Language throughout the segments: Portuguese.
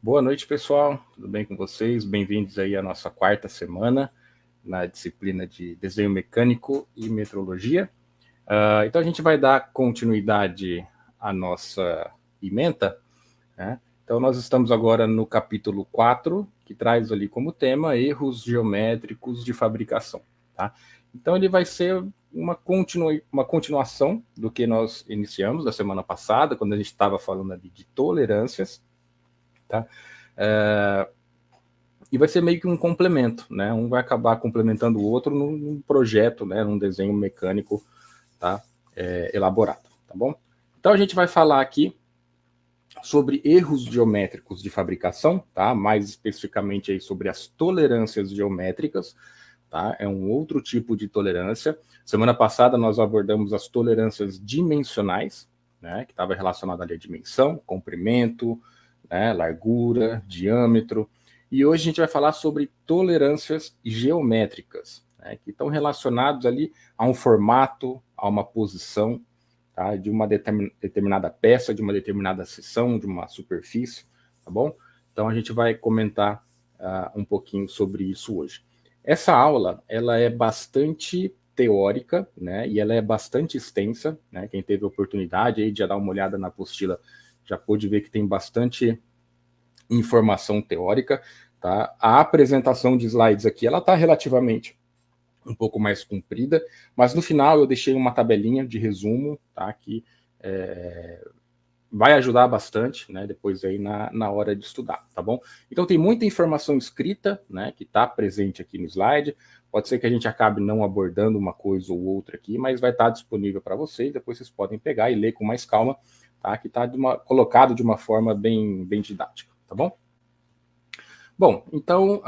Boa noite, pessoal. Tudo bem com vocês? Bem-vindos aí à nossa quarta semana na disciplina de desenho mecânico e metrologia. Então a gente vai dar continuidade à nossa ementa, né? Então nós estamos agora no capítulo 4, que traz ali como tema erros geométricos de fabricação, tá? Então ele vai ser uma continuação do que nós iniciamos da semana passada, quando a gente estava falando ali de tolerâncias, tá? E vai ser meio que um complemento, né? Um vai acabar complementando o outro num projeto, né? Num desenho mecânico, tá? Elaborado, tá bom? Então a gente vai falar aqui sobre erros geométricos de fabricação, tá? Mais especificamente aí sobre as tolerâncias geométricas, tá? É um outro tipo de tolerância. Semana passada nós abordamos as tolerâncias dimensionais, né? Que estava relacionada ali à dimensão, comprimento, né? Largura, diâmetro. E hoje a gente vai falar sobre tolerâncias geométricas, né? Que estão relacionados ali a um formato, a uma posição, tá? De uma determinada peça, de uma determinada seção, de uma superfície, tá bom? Então a gente vai comentar um pouquinho sobre isso hoje. Essa aula, ela é bastante teórica, né? E ela é bastante extensa, né? Quem teve a oportunidade aí de dar uma olhada na apostila já pôde ver que tem bastante informação teórica, tá? A apresentação de slides aqui, ela está relativamente um pouco mais comprida, mas no final eu deixei uma tabelinha de resumo, tá? Que vai ajudar bastante, né? Depois aí na hora de estudar, tá bom? Então tem muita informação escrita, né? Que está presente aqui no slide. Pode ser que a gente acabe não abordando uma coisa ou outra aqui, mas vai estar disponível para vocês. Depois vocês podem pegar e ler com mais calma, tá? Que está colocado de uma forma bem didática, tá bom? Bom, então,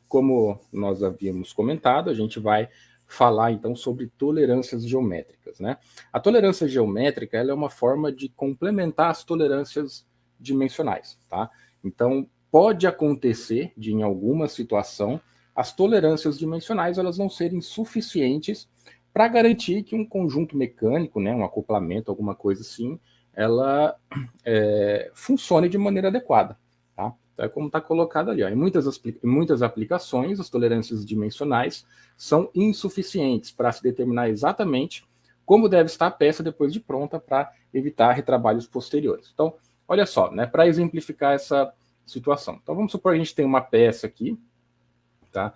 como nós havíamos comentado, a gente vai falar então sobre tolerâncias geométricas, né? A tolerância geométrica, ela é uma forma de complementar as tolerâncias dimensionais, tá? Então, pode acontecer de em alguma situação as tolerâncias dimensionais elas não serem suficientes para garantir que um conjunto mecânico, né, um acoplamento, alguma coisa assim, ela funcione de maneira adequada, tá? É como está colocado ali. Ó. Em muitas aplicações, as tolerâncias dimensionais são insuficientes para se determinar exatamente como deve estar a peça depois de pronta para evitar retrabalhos posteriores. Então, olha só, né, para exemplificar essa situação. Então, vamos supor que a gente tem uma peça aqui, tá?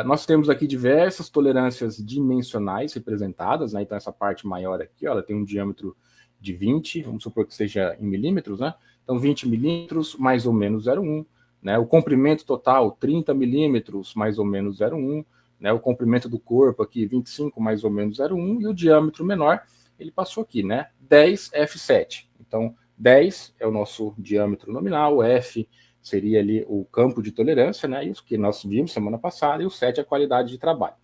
Nós temos aqui diversas tolerâncias dimensionais representadas, né? Então, essa parte maior aqui, ó, ela tem um diâmetro de 20, vamos supor que seja em milímetros, né? Então, 20 milímetros, mais ou menos 0,1. Né? O comprimento total, 30 milímetros, mais ou menos 0,1. Né? O comprimento do corpo aqui, 25, mais ou menos 0,1. E o diâmetro menor, ele passou aqui, né? 10 F7. Então, 10 é o nosso diâmetro nominal, F seria ali o campo de tolerância, né? Isso que nós vimos semana passada, e o 7 é a qualidade de trabalho.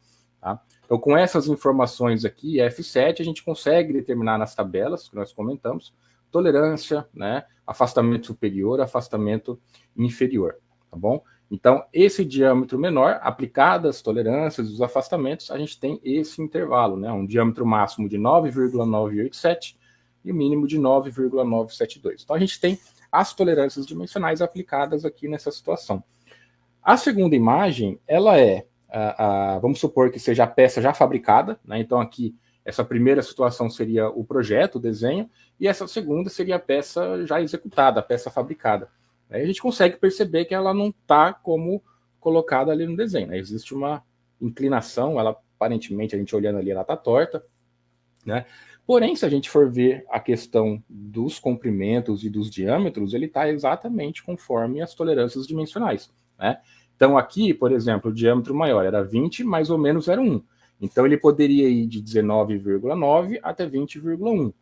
Tá? Então, com essas informações aqui, F7, a gente consegue determinar nas tabelas que nós comentamos, tolerância, né? Afastamento superior, afastamento inferior, tá bom? Então, esse diâmetro menor, aplicadas as tolerâncias, os afastamentos, a gente tem esse intervalo, né? Um diâmetro máximo de 9,987 e o mínimo de 9,972. Então, a gente tem as tolerâncias dimensionais aplicadas aqui nessa situação. A segunda imagem, ela vamos supor que seja a peça já fabricada, né? Então aqui, essa primeira situação seria o projeto, o desenho, e essa segunda seria a peça já executada, a peça fabricada. Aí a gente consegue perceber que ela não está como colocada ali no desenho, né? Existe uma inclinação, ela aparentemente, a gente olhando ali, ela está torta, né? Porém, se a gente for ver a questão dos comprimentos e dos diâmetros, ele está exatamente conforme as tolerâncias dimensionais, né? Então aqui, por exemplo, o diâmetro maior era 20, mais ou menos 0,1. Então ele poderia ir de 19,9 até 20,1.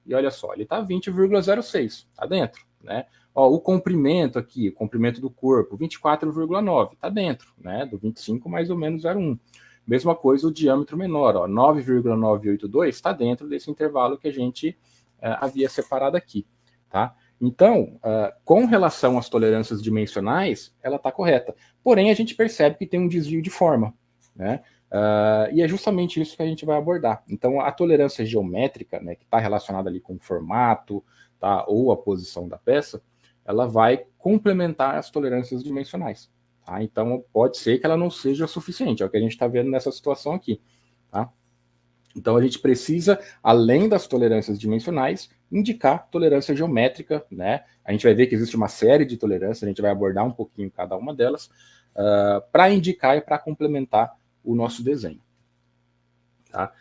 E olha só, ele está 20,06, está dentro, né? Ó, o comprimento aqui, o comprimento do corpo, 24,9, está dentro, né? Do 25 mais ou menos 0,1. Mesma coisa o diâmetro menor, ó, 9,982 está dentro desse intervalo que a gente havia separado aqui, tá? Então, com relação às tolerâncias dimensionais, ela está correta. Porém, a gente percebe que tem um desvio de forma, né? E é justamente isso que a gente vai abordar. Então, a tolerância geométrica, né, que está relacionada ali com o formato, tá, ou a posição da peça, ela vai complementar as tolerâncias dimensionais. Tá? Então, pode ser que ela não seja suficiente, é o que a gente está vendo nessa situação aqui. Tá? Então, a gente precisa, além das tolerâncias dimensionais, indicar tolerância geométrica, né? A gente vai ver que existe uma série de tolerâncias, a gente vai abordar um pouquinho cada uma delas, para indicar e para complementar o nosso desenho. Tá?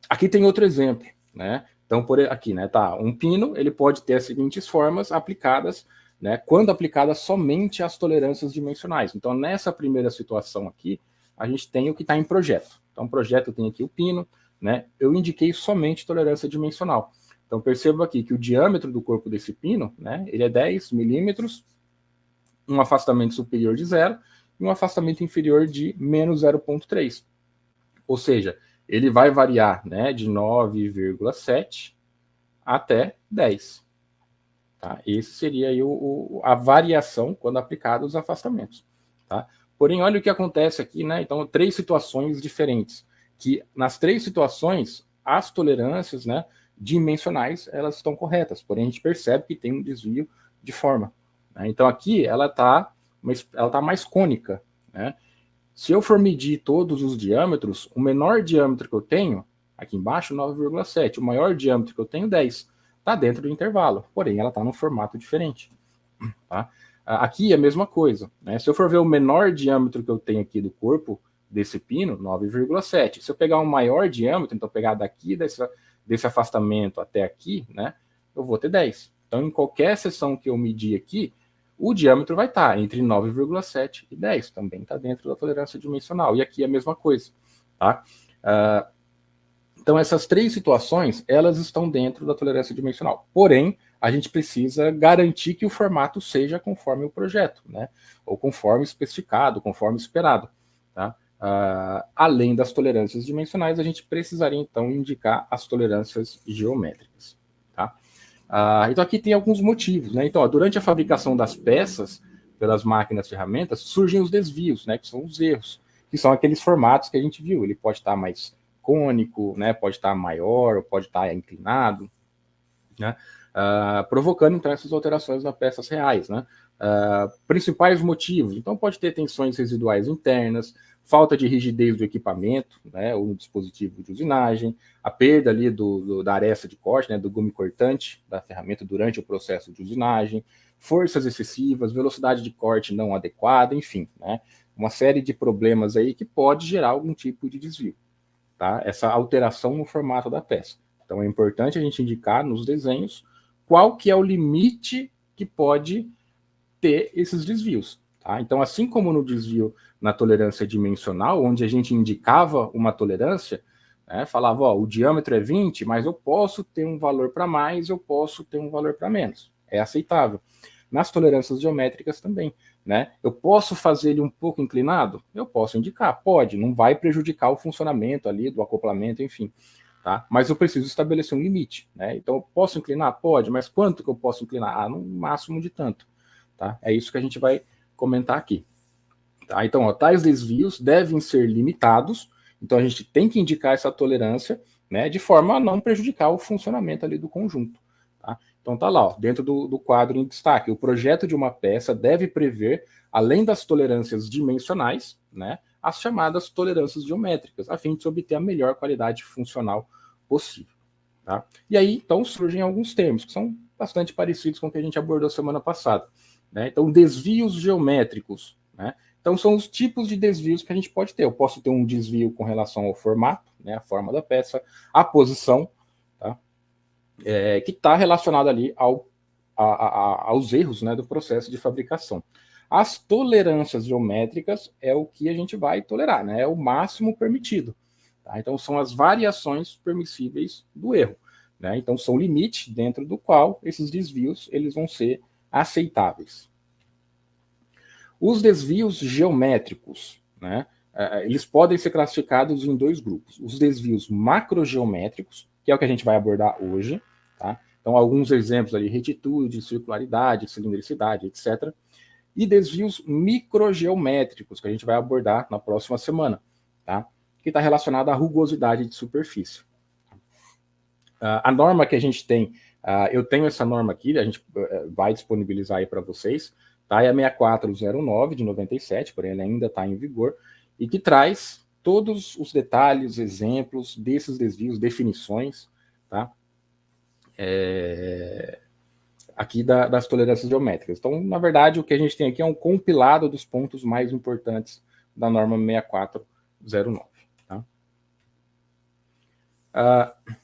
Aqui tem outro exemplo, né? Então, por aqui, né, tá, um pino, ele pode ter as seguintes formas aplicadas, né, quando aplicadas somente às tolerâncias dimensionais. Então, nessa primeira situação aqui, a gente tem o que está em projeto. Então, o projeto tem aqui o pino, né, eu indiquei somente tolerância dimensional. Então, perceba aqui que o diâmetro do corpo desse pino, né, ele é 10 milímetros, um afastamento superior de 0 e um afastamento inferior de menos 0,3. Ou seja, ele vai variar, né, de 9,7 até 10. Tá? Esse seria aí a variação quando aplicado os afastamentos. Tá? Porém, olha o que acontece aqui, né? Então, 3 situações diferentes. Que nas 3 situações, as tolerâncias, né, dimensionais, elas estão corretas. Porém, a gente percebe que tem um desvio de forma. Né? Então, aqui ela tá mais cônica, né? Se eu for medir todos os diâmetros, o menor diâmetro que eu tenho, aqui embaixo, 9,7. O maior diâmetro que eu tenho, 10. Está dentro do intervalo, porém ela está num formato diferente. Tá? Aqui é a mesma coisa. Né? Se eu for ver o menor diâmetro que eu tenho aqui do corpo desse pino, 9,7. Se eu pegar um maior diâmetro, então pegar daqui desse afastamento até aqui, né, eu vou ter 10. Então, em qualquer seção que eu medir aqui, o diâmetro vai estar entre 9,7 e 10, também está dentro da tolerância dimensional. E aqui é a mesma coisa. Tá? Então, essas 3 situações, elas estão dentro da tolerância dimensional. Porém, a gente precisa garantir que o formato seja conforme o projeto, né? Ou conforme especificado, conforme esperado. Tá? Além das tolerâncias dimensionais, a gente precisaria, então, indicar as tolerâncias geométricas. Tá? Então aqui tem alguns motivos, né? Então, durante a fabricação das peças pelas máquinas ferramentas, surgem os desvios, né? Que são os erros, que são aqueles formatos que a gente viu. Ele pode estar mais cônico, né? Pode estar maior, ou pode estar inclinado, né? Provocando então essas alterações nas peças reais, né? Principais motivos, então pode ter tensões residuais internas, falta de rigidez do equipamento, né, ou no dispositivo de usinagem, a perda ali da aresta de corte, né, do gume cortante da ferramenta durante o processo de usinagem, forças excessivas, velocidade de corte não adequada, enfim, né, uma série de problemas aí que pode gerar algum tipo de desvio, tá? Essa alteração no formato da peça. Então é importante a gente indicar nos desenhos qual que é o limite que pode ter esses desvios. Tá? Então, assim como no desvio na tolerância dimensional, onde a gente indicava uma tolerância, né, falava, ó, o diâmetro é 20, mas eu posso ter um valor para mais, eu posso ter um valor para menos. É aceitável. Nas tolerâncias geométricas também. Né? Eu posso fazer ele um pouco inclinado? Eu posso indicar, pode, não vai prejudicar o funcionamento ali do acoplamento, enfim. Tá? Mas eu preciso estabelecer um limite. Né? Então, eu posso inclinar? Pode, mas quanto que eu posso inclinar? No máximo de tanto. Tá? É isso que a gente vai comentar aqui. Tá? Então, ó, tais desvios devem ser limitados, então a gente tem que indicar essa tolerância, né, de forma a não prejudicar o funcionamento ali do conjunto. Tá? Então tá lá, ó, dentro do quadro em destaque, o projeto de uma peça deve prever, além das tolerâncias dimensionais, né, as chamadas tolerâncias geométricas, a fim de se obter a melhor qualidade funcional possível. Tá? E aí, então, surgem alguns termos que são bastante parecidos com o que a gente abordou semana passada. Né? Então, desvios geométricos. Né? Então, são os tipos de desvios que a gente pode ter. Eu posso ter um desvio com relação ao formato, né? A forma da peça, a posição, tá? Que está relacionado ali aos erros, né, do processo de fabricação. As tolerâncias geométricas é o que a gente vai tolerar, né? É o máximo permitido. Tá? Então, são as variações permissíveis do erro. Né? Então, são limites dentro do qual esses desvios eles vão ser aceitáveis. Os desvios geométricos, né, eles podem ser classificados em 2 grupos. Os desvios macrogeométricos, que é o que a gente vai abordar hoje. Tá? Então, alguns exemplos ali, retitude, circularidade, cilindricidade, etc. E desvios microgeométricos, que a gente vai abordar na próxima semana, tá? Que está relacionado à rugosidade de superfície. A norma que a gente tem Eu tenho essa norma aqui, a gente vai disponibilizar aí para vocês, tá? É a 6409 de 97, porém ela ainda está em vigor, e que traz todos os detalhes, exemplos desses desvios, definições, tá? Aqui das tolerâncias geométricas. Então, na verdade, o que a gente tem aqui é um compilado dos pontos mais importantes da norma 6409. Tá?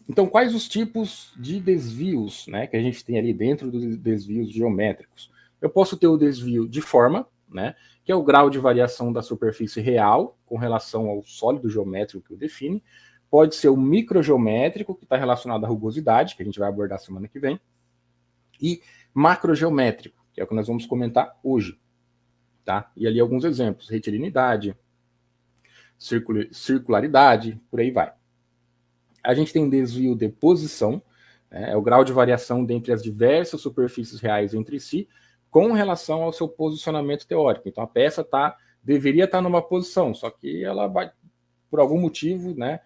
Então, quais os tipos de desvios, né, que a gente tem ali dentro dos desvios geométricos? Eu posso ter o desvio de forma, né, que é o grau de variação da superfície real com relação ao sólido geométrico que o define. Pode ser o microgeométrico, que está relacionado à rugosidade, que a gente vai abordar semana que vem. E macrogeométrico, que é o que nós vamos comentar hoje. Tá? E ali alguns exemplos, retilinidade, circularidade, por aí vai. A gente tem um desvio de posição, né, é o grau de variação dentre as diversas superfícies reais entre si, com relação ao seu posicionamento teórico. Então a peça deveria estar numa posição, só que ela vai, por algum motivo, né,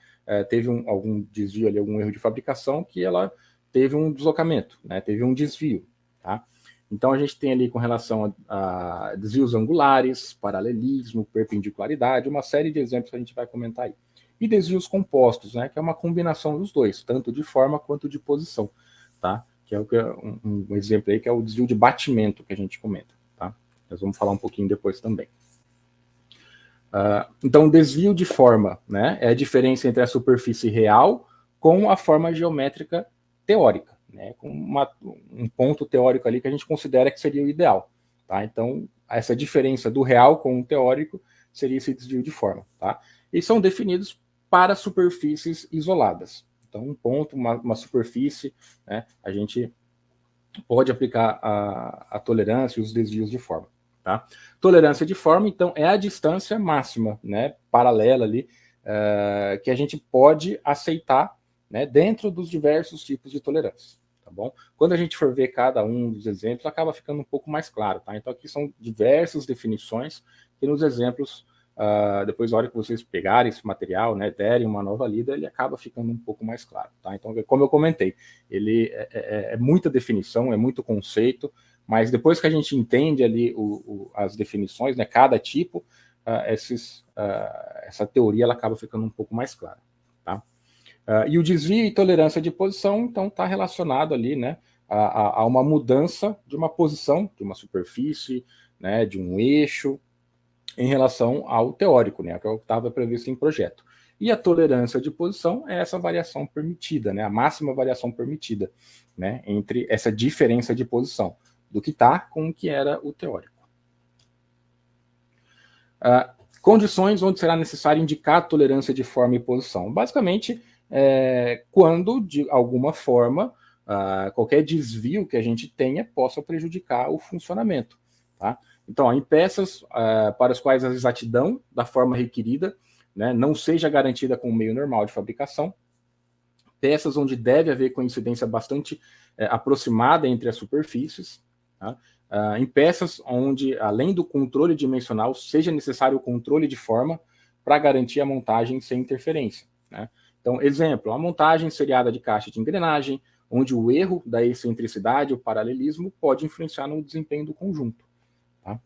teve algum desvio ali, algum erro de fabricação, que ela teve um deslocamento, né, teve um desvio. Tá? Então a gente tem ali com relação a desvios angulares, paralelismo, perpendicularidade, uma série de exemplos que a gente vai comentar aí. E desvios compostos, né, que é uma combinação dos dois, tanto de forma quanto de posição, tá? Que é um exemplo aí que é o desvio de batimento que a gente comenta, tá? Nós vamos falar um pouquinho depois também. Então, desvio de forma, né, é a diferença entre a superfície real com a forma geométrica teórica, né, com um ponto teórico ali que a gente considera que seria o ideal, tá? Então, essa diferença do real com o teórico seria esse desvio de forma, tá? E são definidos para superfícies isoladas. Então, um ponto, uma superfície, né, a gente pode aplicar a tolerância e os desvios de forma. Tá? Tolerância de forma, então, é a distância máxima, né, paralela ali, que a gente pode aceitar, né, dentro dos diversos tipos de tolerância. Tá bom? Quando a gente for ver cada um dos exemplos, acaba ficando um pouco mais claro. Tá? Então, aqui são diversas definições que nos exemplos, depois, na hora que vocês pegarem esse material, né, derem uma nova lida, ele acaba ficando um pouco mais claro. Tá? Então, como eu comentei, ele é muita definição, é muito conceito, mas depois que a gente entende ali as definições, né, cada tipo, essa teoria ela acaba ficando um pouco mais clara. Tá? E o desvio e tolerância de posição, então, está relacionado ali, né, a uma mudança de uma posição, de uma superfície, né, de um eixo, em relação ao teórico, né, que é o que estava previsto em projeto. E a tolerância de posição é essa variação permitida, né, a máxima variação permitida, né, entre essa diferença de posição do que está com o que era o teórico. Condições onde será necessário indicar a tolerância de forma e posição. Basicamente, quando, de alguma forma, qualquer desvio que a gente tenha possa prejudicar o funcionamento. Tá? Então, em peças para as quais a exatidão da forma requerida, né, não seja garantida com o meio normal de fabricação, peças onde deve haver coincidência bastante aproximada entre as superfícies, tá? Em peças onde, além do controle dimensional, seja necessário o controle de forma para garantir a montagem sem interferência. Né? Então, exemplo, a montagem seriada de caixa de engrenagem, onde o erro da excentricidade, o paralelismo, pode influenciar no desempenho do conjunto. Tá?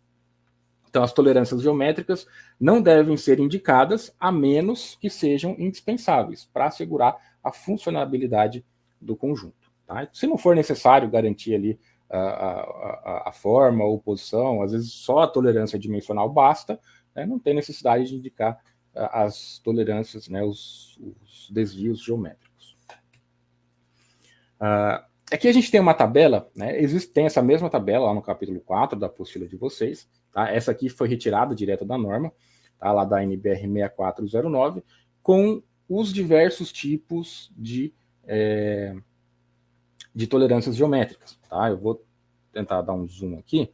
Então, as tolerâncias geométricas não devem ser indicadas a menos que sejam indispensáveis para assegurar a funcionabilidade do conjunto. Tá? Se não for necessário garantir ali a forma ou posição, às vezes só a tolerância dimensional basta, né? Não tem necessidade de indicar as tolerâncias, né, os desvios geométricos. Aqui a gente tem uma tabela, né? Tem essa mesma tabela lá no capítulo 4 da apostila de vocês. Tá? Essa aqui foi retirada direto da norma, tá? Lá da NBR 6409, com os diversos tipos de tolerâncias geométricas. Tá? Eu vou tentar dar um zoom aqui,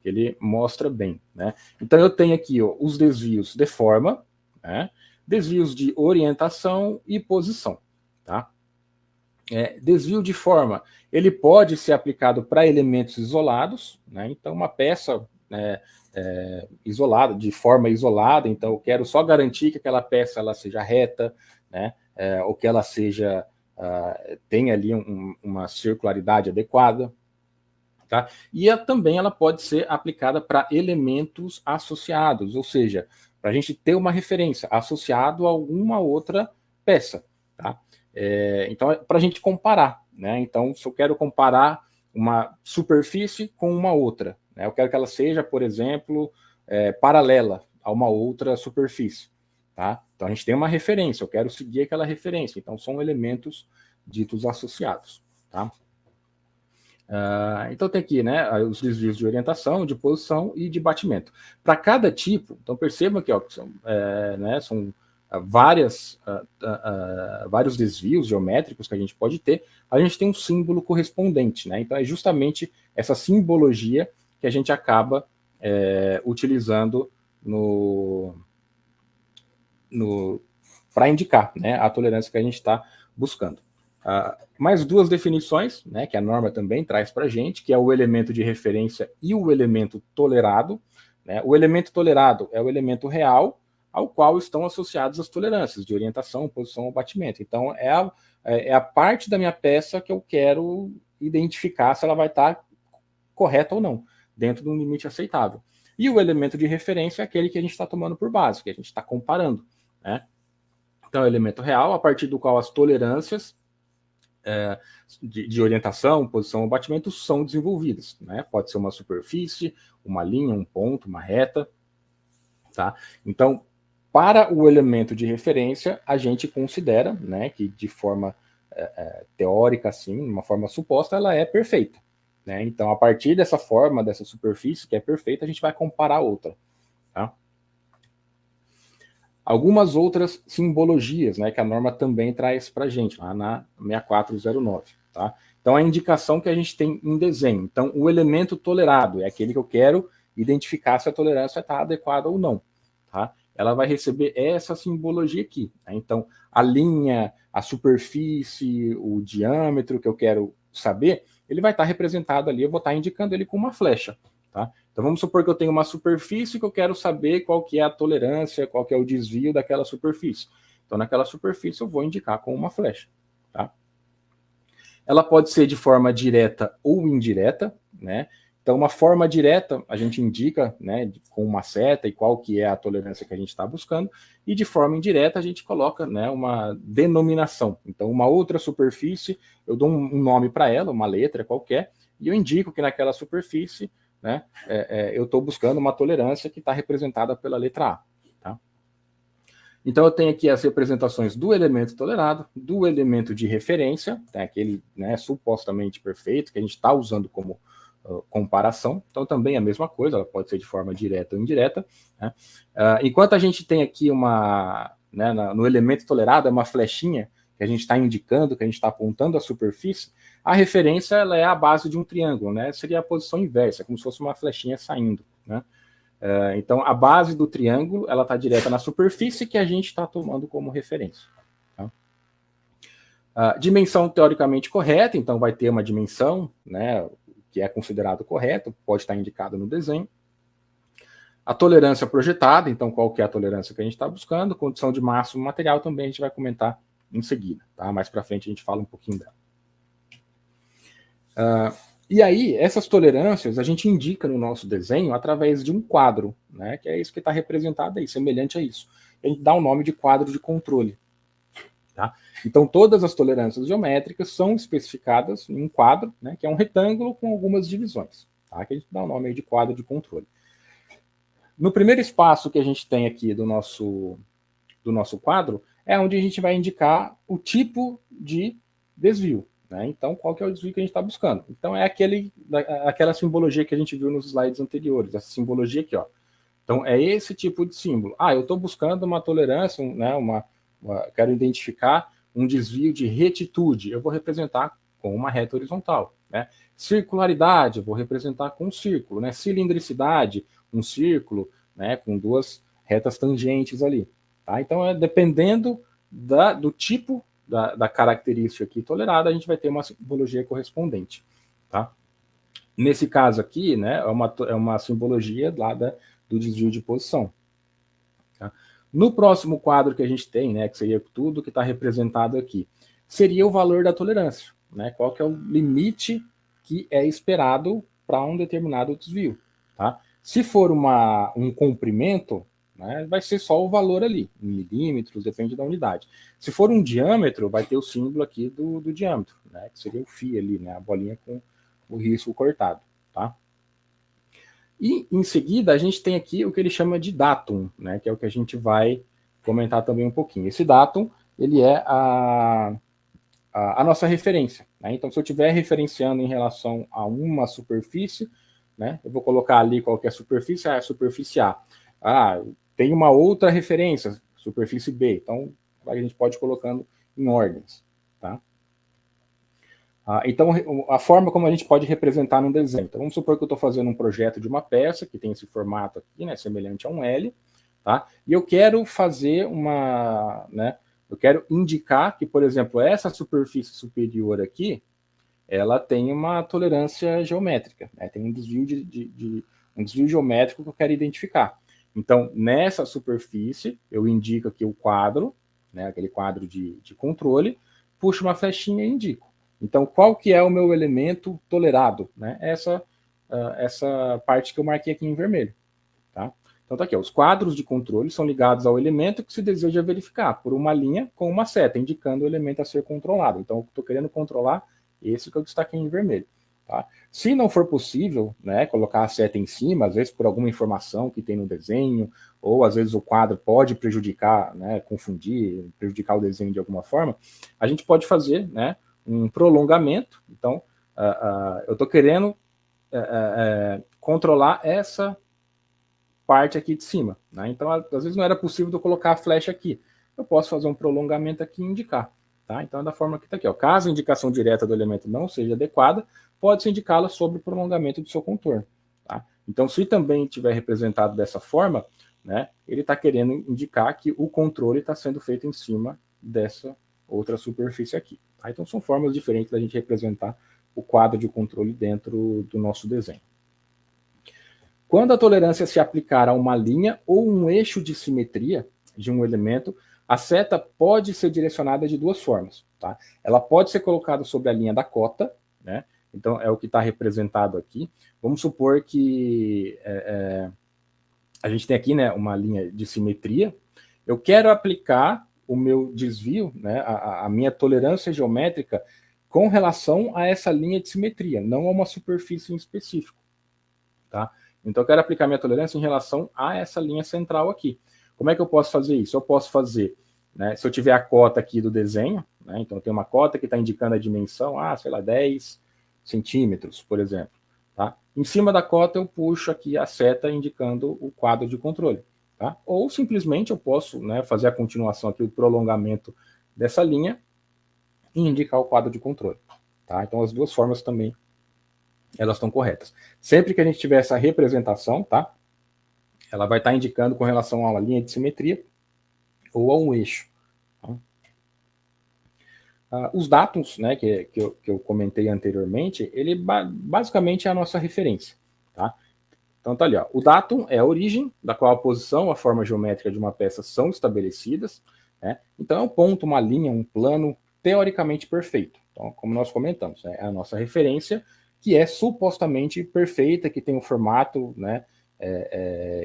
que ele mostra bem. Né? Então eu tenho aqui os desvios de forma, né? Desvios de orientação e posição. Tá? Desvio de forma, ele pode ser aplicado para elementos isolados, né? Então uma peça isolada, de forma isolada, então eu quero só garantir que aquela peça ela seja reta, né? Ou que ela seja tem ali uma circularidade adequada. Tá? E também ela pode ser aplicada para elementos associados, ou seja, para a gente ter uma referência associado a alguma outra peça. Tá? Então, para a gente comparar. Né? Então, se eu quero comparar uma superfície com uma outra, né? Eu quero que ela seja, por exemplo, paralela a uma outra superfície. Tá? Então, a gente tem uma referência, eu quero seguir aquela referência. Então, são elementos ditos associados. Tá? Então tem aqui, né, os desvios de orientação, de posição e de batimento. Para cada tipo, então percebam que, ó, são vários desvios geométricos que a gente pode ter, a gente tem um símbolo correspondente, né? Então é justamente essa simbologia que a gente acaba utilizando para indicar, né, a tolerância que a gente está buscando. Mais duas definições, né, que a norma também traz para a gente, que é o elemento de referência e o elemento tolerado. Né? O elemento tolerado é o elemento real ao qual estão associadas as tolerâncias de orientação, posição ou batimento. Então, é a parte da minha peça que eu quero identificar se ela vai estar correta ou não, dentro de um limite aceitável. E o elemento de referência é aquele que a gente está tomando por base, que a gente está comparando. Né? Então, é o elemento real, a partir do qual as tolerâncias de orientação, posição ou batimento são desenvolvidas. Né? Pode ser uma superfície, uma linha, um ponto, uma reta. Tá? Então, para o elemento de referência, a gente considera, né, que de forma teórica, assim, uma forma suposta, ela é perfeita. Né? Então, a partir dessa forma, dessa superfície que é perfeita, a gente vai comparar outra. Tá? Algumas outras simbologias, né, que a norma também traz para a gente, lá na 6409. Tá? Então, a indicação que a gente tem em desenho. Então, o elemento tolerado é aquele que eu quero identificar se a tolerância está adequada ou não. Tá? Ela vai receber essa simbologia aqui. Né? Então, a linha, a superfície, o diâmetro que eu quero saber, ele vai estar representado ali, eu vou estar indicando ele com uma flecha. Tá? Então, vamos supor que eu tenho uma superfície que eu quero saber qual que é a tolerância, qual que é o desvio daquela superfície. Então, naquela superfície, eu vou indicar com uma flecha. Tá? Ela pode ser de forma direta ou indireta, né? Então, uma forma direta, a gente indica, né, com uma seta e qual que é a tolerância que a gente está buscando, e de forma indireta a gente coloca, né, uma denominação. Então, uma outra superfície, eu dou um nome para ela, uma letra qualquer, e eu indico que naquela superfície, né, eu estou buscando uma tolerância que está representada pela letra A. Tá? Então, eu tenho aqui as representações do elemento tolerado, do elemento de referência, né, aquele, né, supostamente perfeito, que a gente está usando como comparação. Então, também é a mesma coisa, ela pode ser de forma direta ou indireta. Né? Enquanto a gente tem aqui né, no elemento tolerado, é uma flechinha que a gente está indicando, que a gente está apontando a superfície, a referência ela é a base de um triângulo, né? Seria a posição inversa, como se fosse uma flechinha saindo. Né? Então, a base do triângulo ela está direta na superfície que a gente está tomando como referência. Tá? Dimensão teoricamente correta, então vai ter uma dimensão, né, que é considerado correto, pode estar indicado no desenho. A tolerância projetada, então qual que é a tolerância que a gente está buscando, condição de máximo material também a gente vai comentar em seguida, tá? Mais para frente a gente fala um pouquinho dela. E aí, essas tolerâncias a gente indica no nosso desenho através de um quadro, né, que é isso que está representado aí, semelhante a isso. A gente dá o nome de quadro de controle. Tá? Então, todas as tolerâncias geométricas são especificadas em um quadro, né, que é um retângulo com algumas divisões, tá? Que a gente dá o nome aí de quadro de controle. No primeiro espaço que a gente tem aqui do nosso quadro, é onde a gente vai indicar o tipo de desvio. Né? Então, qual que é o desvio que a gente está buscando? Então, é aquela simbologia que a gente viu nos slides anteriores, essa simbologia aqui. Ó. Então, é esse tipo de símbolo. Eu estou buscando uma tolerância, né, quero identificar um desvio de retitude, eu vou representar com uma reta horizontal. Né? Circularidade, eu vou representar com um círculo. Né? Cilindricidade, um círculo, né, com duas retas tangentes ali. Tá? Então, dependendo do tipo da característica aqui tolerada, a gente vai ter uma simbologia correspondente. Tá? Nesse caso aqui, né, é uma simbologia lá do desvio de posição. Tá? No próximo quadro que a gente tem, né, que seria tudo que está representado aqui, seria o valor da tolerância, né? Qual que é o limite que é esperado para um determinado desvio, tá? Se for um comprimento, né, vai ser só o valor ali, em milímetros, depende da unidade. Se for um diâmetro, vai ter o símbolo aqui do diâmetro, né, que seria o φ ali, né, a bolinha com o risco cortado, tá? E, em seguida, a gente tem aqui o que ele chama de datum, né, que é o que a gente vai comentar também um pouquinho. Esse datum, ele é a nossa referência, né? Então, se eu estiver referenciando em relação a uma superfície, né, eu vou colocar ali qual que é a superfície, a superfície A. Tem uma outra referência, superfície B. Então, a gente pode ir colocando em ordens, tá? Então, a forma como a gente pode representar no desenho. Então, vamos supor que eu estou fazendo um projeto de uma peça, que tem esse formato aqui, né, semelhante a um L, tá? E eu quero fazer eu quero indicar que, por exemplo, essa superfície superior aqui, ela tem uma tolerância geométrica, né? Tem um desvio um desvio geométrico que eu quero identificar. Então, nessa superfície, eu indico aqui o quadro, né, aquele quadro de controle, puxo uma flechinha e indico. Então, qual que é o meu elemento tolerado? Né? Essa parte que eu marquei aqui em vermelho. Tá? Então, tá aqui, ó, os quadros de controle são ligados ao elemento que se deseja verificar, por uma linha com uma seta, indicando o elemento a ser controlado. Então, eu estou querendo controlar esse que eu destaquei em vermelho. Tá? Se não for possível, né, colocar a seta em cima, às vezes por alguma informação que tem no desenho, ou às vezes o quadro pode prejudicar, né, confundir, prejudicar o desenho de alguma forma, a gente pode fazer, né, um prolongamento. Então, eu estou querendo controlar essa parte aqui de cima, né? Então, às vezes não era possível eu colocar a flecha aqui. Eu posso fazer um prolongamento aqui e indicar, tá? Então, é da forma que está aqui, ó. Caso a indicação direta do elemento não seja adequada, pode-se indicá-la sobre o prolongamento do seu contorno, tá? Então, se também tiver representado dessa forma, né, ele está querendo indicar que o controle está sendo feito em cima dessa outra superfície aqui, tá? Então, são formas diferentes da gente representar o quadro de controle dentro do nosso desenho. Quando a tolerância se aplicar a uma linha ou um eixo de simetria de um elemento, a seta pode ser direcionada de duas formas. Tá? Ela pode ser colocada sobre a linha da cota, né? Então é o que está representado aqui. Vamos supor que a gente tem aqui, né, uma linha de simetria. Eu quero aplicar o meu desvio, né, a minha tolerância geométrica com relação a essa linha de simetria, não a uma superfície em específico. Tá? Então, eu quero aplicar minha tolerância em relação a essa linha central aqui. Como é que eu posso fazer isso? Eu posso fazer, né, se eu tiver a cota aqui do desenho, né, então eu tenho uma cota que está indicando a dimensão, sei lá, 10 centímetros, por exemplo. Tá? Em cima da cota eu puxo aqui a seta indicando o quadro de controle. Tá? Ou simplesmente eu posso, né, fazer a continuação aqui, o prolongamento dessa linha e indicar o quadro de controle. Tá? Então, as duas formas também elas estão corretas. Sempre que a gente tiver essa representação, tá? Ela vai estar indicando com relação a uma linha de simetria ou a um eixo. Tá? Os datums, né, que eu comentei anteriormente, ele basicamente é a nossa referência. Tá? Então tá ali, ó. O datum é a origem, da qual a posição, a forma geométrica de uma peça são estabelecidas. Né? Então é um ponto, uma linha, um plano teoricamente perfeito. Então, como nós comentamos, é a nossa referência, que é supostamente perfeita, que tem um formato, né,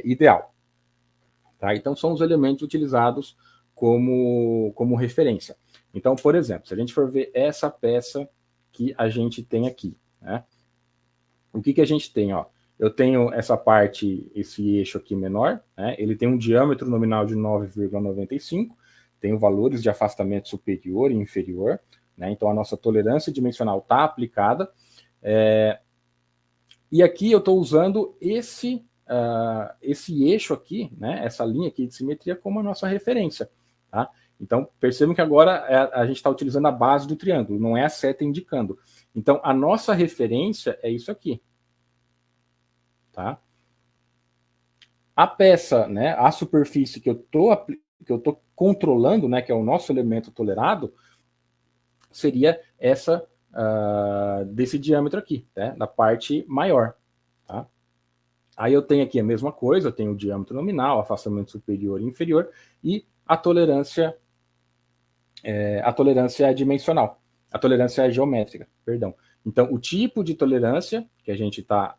ideal. Tá? Então, são os elementos utilizados como referência. Então, por exemplo, se a gente for ver essa peça que a gente tem aqui, né, o que a gente tem? Ó? Eu tenho essa parte, esse eixo aqui menor, né, ele tem um diâmetro nominal de 9,95, tenho valores de afastamento superior e inferior, né, então a nossa tolerância dimensional está aplicada. E aqui eu estou usando esse eixo aqui, né, essa linha aqui de simetria, como a nossa referência. Tá? Então, percebam que agora a gente está utilizando a base do triângulo, não é a seta indicando. Então, a nossa referência é isso aqui. Tá? A peça, né, a superfície que eu estou controlando, né, que é o nosso elemento tolerado, seria essa desse diâmetro aqui, né, da parte maior. Tá? Aí eu tenho aqui a mesma coisa, eu tenho o diâmetro nominal, afastamento superior e inferior, e a tolerância a tolerância dimensional, a tolerância geométrica, perdão. Então, o tipo de tolerância que a gente está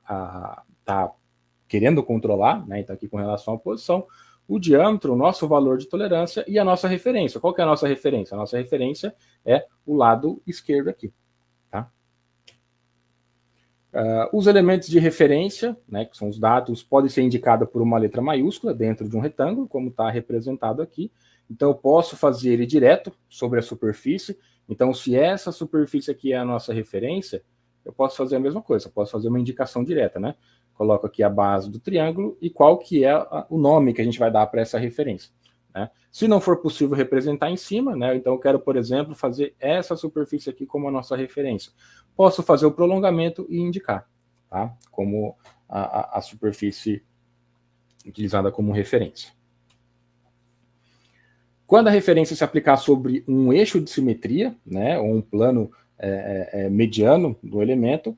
querendo controlar, né, então aqui com relação à posição, o diâmetro, o nosso valor de tolerância e a nossa referência. Qual que é a nossa referência? A nossa referência é o lado esquerdo aqui. Tá? Os elementos de referência, né, que são os dados, podem ser indicados por uma letra maiúscula dentro de um retângulo, como está representado aqui. Então, eu posso fazer ele direto sobre a superfície. Então, se essa superfície aqui é a nossa referência, eu posso fazer a mesma coisa. Eu posso fazer uma indicação direta, né? Coloco aqui a base do triângulo e qual que é o nome que a gente vai dar para essa referência. Né? Se não for possível representar em cima, né? Então eu quero, por exemplo, fazer essa superfície aqui como a nossa referência. Posso fazer o prolongamento e indicar, tá? Como a superfície utilizada como referência. Quando a referência se aplicar sobre um eixo de simetria, né, ou um plano mediano do elemento,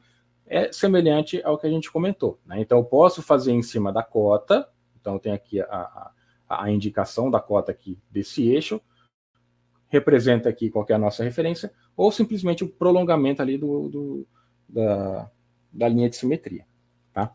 é semelhante ao que a gente comentou. Né? Então, eu posso fazer em cima da cota, então eu tenho aqui a indicação da cota aqui desse eixo, representa aqui qual que é a nossa referência, ou simplesmente o prolongamento ali da linha de simetria. Tá?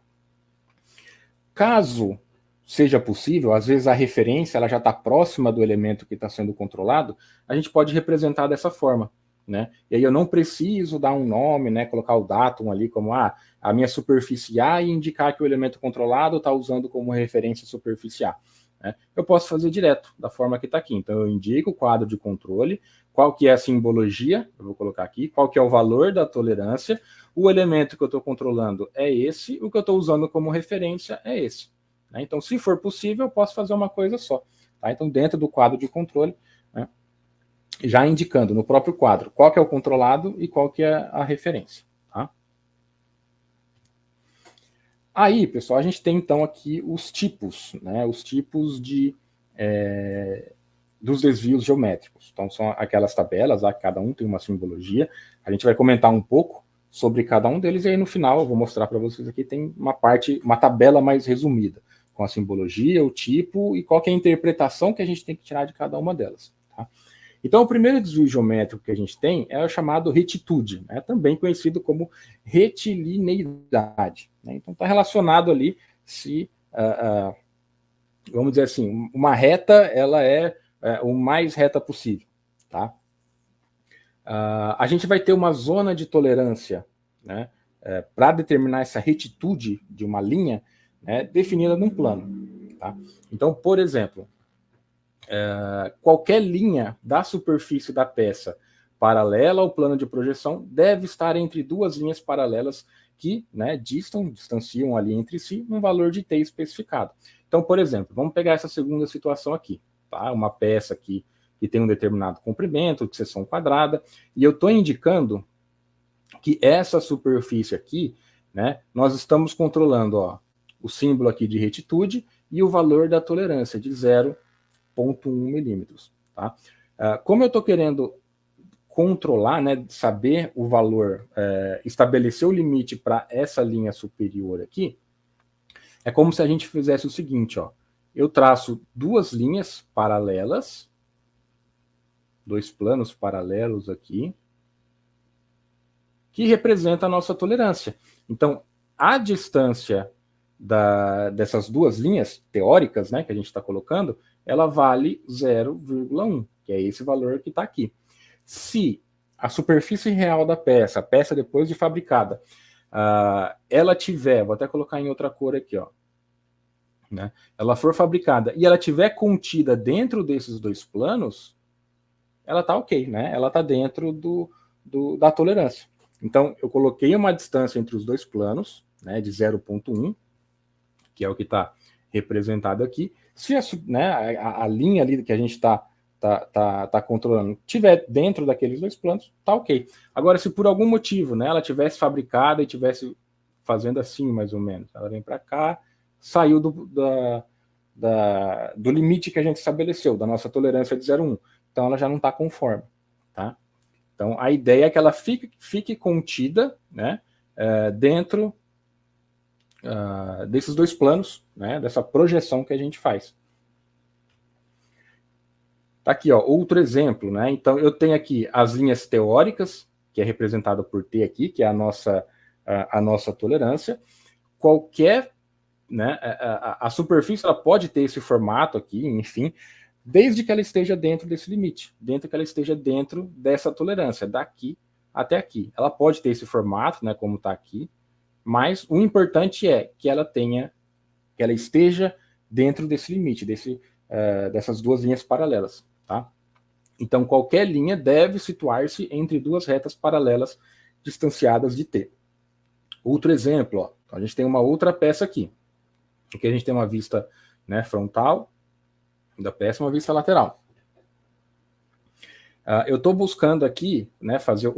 Caso seja possível, às vezes a referência ela já está próxima do elemento que está sendo controlado, a gente pode representar dessa forma. Né? E aí eu não preciso dar um nome, né, colocar o datum ali como a minha superfície A e indicar que o elemento controlado está usando como referência a superfície A. Né? Eu posso fazer direto, da forma que está aqui. Então eu indico o quadro de controle, qual que é a simbologia, eu vou colocar aqui, qual que é o valor da tolerância, o elemento que eu estou controlando é esse, o que eu estou usando como referência é esse. Né? Então, se for possível, eu posso fazer uma coisa só. Tá? Então, dentro do quadro de controle, né, já indicando no próprio quadro qual que é o controlado e qual que é a referência. Tá? Aí, pessoal, a gente tem então aqui os tipos, né, os tipos dos desvios geométricos. Então, são aquelas tabelas, lá, cada um tem uma simbologia. A gente vai comentar um pouco sobre cada um deles, e aí no final eu vou mostrar para vocês aqui, tem uma tabela mais resumida, com a simbologia, o tipo e qual que é a interpretação que a gente tem que tirar de cada uma delas. Tá? Então, o primeiro desvio geométrico que a gente tem é o chamado retitude, né? Também conhecido como retilineidade. Né? Então, está relacionado ali se, vamos dizer assim, uma reta ela é o mais reta possível. Tá? A gente vai ter uma zona de tolerância, né, para determinar essa retitude de uma linha, né, definida num plano. Tá? Então, por exemplo, qualquer linha da superfície da peça paralela ao plano de projeção deve estar entre duas linhas paralelas que, né, distanciam ali entre si um valor de t especificado. Então, por exemplo, vamos pegar essa segunda situação aqui. Tá? Uma peça que tem um determinado comprimento de seção quadrada, e eu estou indicando que essa superfície aqui, né, nós estamos controlando, ó, o símbolo aqui de retitude e o valor da tolerância de 0,1 milímetros. Tá? Como eu estou querendo controlar, né, saber o valor, estabelecer o limite para essa linha superior aqui, é como se a gente fizesse o seguinte, ó, eu traço duas linhas paralelas, dois planos paralelos aqui, que representa a nossa tolerância. Então, a distância dessas duas linhas teóricas, né, que a gente está colocando, ela vale 0,1, que é esse valor que está aqui. Se a superfície real da peça, a peça depois de fabricada, ela tiver, vou até colocar em outra cor aqui, ó, né, ela for fabricada e ela tiver contida dentro desses dois planos, ela está ok, né? Ela está dentro da tolerância. Então, eu coloquei uma distância entre os dois planos, né, de 0,1, que é o que está representado aqui. Se a linha ali que a gente está controlando tiver dentro daqueles dois planos, está ok. Agora, se por algum motivo, né, ela tivesse fabricada e tivesse fazendo assim, mais ou menos, ela vem para cá, saiu do limite que a gente estabeleceu, da nossa tolerância de 0,1. Então, ela já não está conforme. Tá? Então, a ideia é que ela fique contida, né, dentro desses dois planos, né, dessa projeção que a gente faz. Tá aqui, ó, outro exemplo, né? Então, eu tenho aqui as linhas teóricas, que é representada por T aqui, que é a nossa tolerância. Qualquer, né, a superfície ela pode ter esse formato aqui, enfim, desde que ela esteja dentro desse limite, dentro que ela esteja dentro dessa tolerância, daqui até aqui. Ela pode ter esse formato, né, como está aqui, mas o importante é que ela esteja dentro desse limite, dessas duas linhas paralelas, tá? Então, qualquer linha deve situar-se entre duas retas paralelas distanciadas de T. Outro exemplo, ó, a gente tem uma outra peça aqui. Aqui a gente tem uma vista, né, frontal da peça e uma vista lateral. Eu estou buscando aqui, né, fazer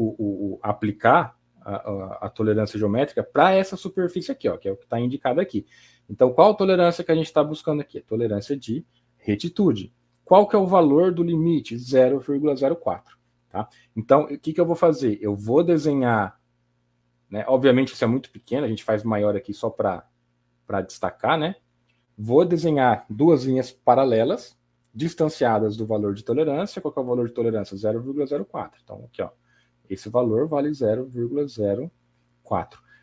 aplicar a tolerância geométrica para essa superfície aqui, ó, que é o que está indicado aqui. Então, qual a tolerância que a gente está buscando aqui? Tolerância de retitude. Qual que é o valor do limite? 0,04. Tá? Então, o que eu vou fazer? Eu vou desenhar, né, obviamente isso é muito pequeno, a gente faz maior aqui só para destacar, né? Vou desenhar duas linhas paralelas, distanciadas do valor de tolerância. Qual que é o valor de tolerância? 0,04. Então, aqui, ó, esse valor vale 0,04.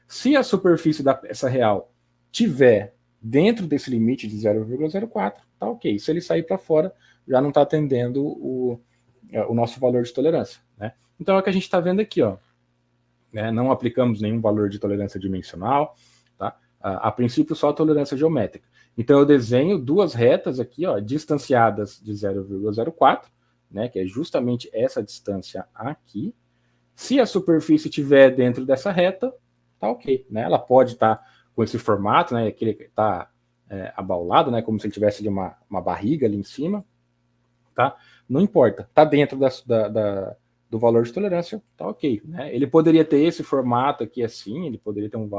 Se a superfície da peça real tiver dentro desse limite de 0,04, tá ok. Se ele sair para fora, já não está atendendo o nosso valor de tolerância, né? Então, é o que a gente está vendo aqui, ó. Né? Não aplicamos nenhum valor de tolerância dimensional, tá? A princípio, só a tolerância geométrica. Então, eu desenho duas retas aqui, ó, distanciadas de 0,04, né, que é justamente essa distância aqui. Se a superfície estiver dentro dessa reta, tá ok. Né? Ela pode estar com esse formato, né, que ele está abaulado, né, como se ele tivesse ali uma barriga ali em cima. Tá? Não importa. Está dentro do valor de tolerância, tá ok. Né? Ele poderia ter esse formato aqui assim, ele poderia ter um